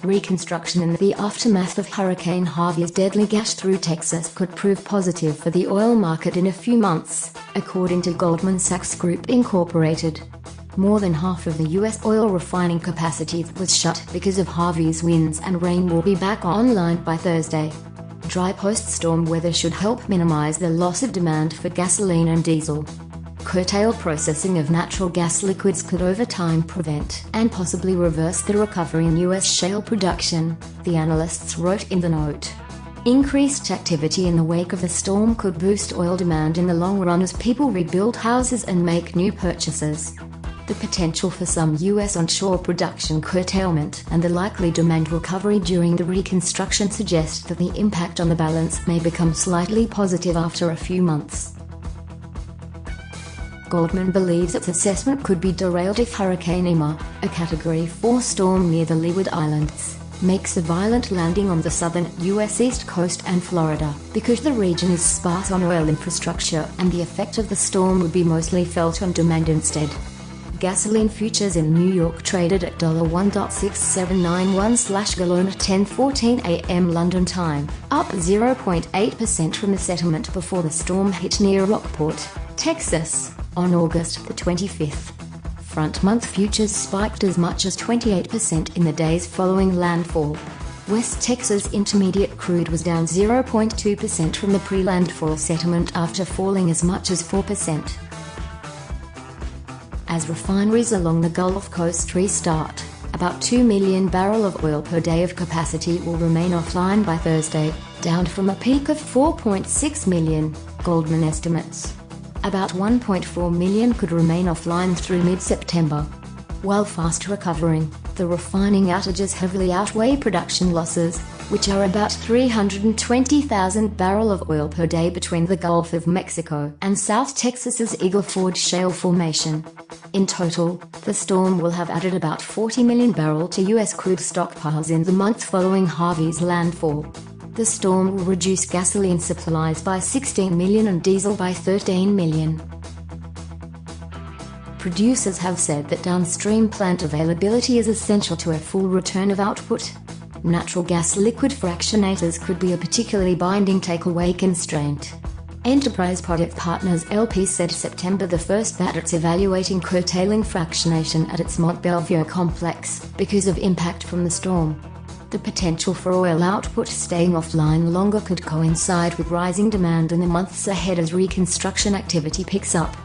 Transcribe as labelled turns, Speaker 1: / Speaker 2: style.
Speaker 1: Reconstruction in the aftermath of Hurricane Harvey's deadly gash through Texas could prove positive for the oil market in a few months, according to Goldman Sachs Group Inc. More than half of the U.S. oil refining capacity was shut because of Harvey's winds and rain will be back online by Thursday. Dry post-storm weather should help minimize the loss of demand for gasoline and diesel. Curtailed processing of natural gas liquids could over time prevent and possibly reverse the recovery in U.S. shale production, the analysts wrote in the note. Increased activity in the wake of the storm could boost oil demand in the long run as people rebuild houses and make new purchases. The potential for some U.S. onshore production curtailment and the likely demand recovery during the reconstruction suggest that the impact on the balance may become slightly positive after a few months. Goldman believes its assessment could be derailed if Hurricane Irma, a Category 4 storm near the Leeward Islands, makes a violent landing on the southern U.S. East Coast and Florida, because the region is sparse on oil infrastructure and the effect of the storm would be mostly felt on demand instead. Gasoline futures in New York traded at $1.6791/gallon at 10:14 a.m. London time, up 0.8% from the settlement before the storm hit near Rockport, Texas, on August the 25th. Front-month futures spiked as much as 28% in the days following landfall. West Texas Intermediate crude was down 0.2% from the pre-landfall settlement after falling as much as 4%. As refineries along the Gulf Coast restart, about 2 million barrels of oil per day of capacity will remain offline by Thursday, down from a peak of 4.6 million, Goldman estimates. About 1.4 million could remain offline through mid-September. While fast recovering, the refining outages heavily outweigh production losses, which are about 320,000 barrels of oil per day between the Gulf of Mexico and South Texas's Eagle Ford Shale formation. In total, the storm will have added about 40 million barrels to U.S. crude stockpiles in the month following Harvey's landfall. The storm will reduce gasoline supplies by 16 million and diesel by 13 million. Producers have said that downstream plant availability is essential to a full return of output. Natural gas liquid fractionators could be a particularly binding takeaway constraint. Enterprise Product Partners LP said September the 1st that it's evaluating curtailing fractionation at its Mont Belvieu complex because of impact from the storm. The potential for oil output staying offline longer could coincide with rising demand in the months ahead as reconstruction activity picks up.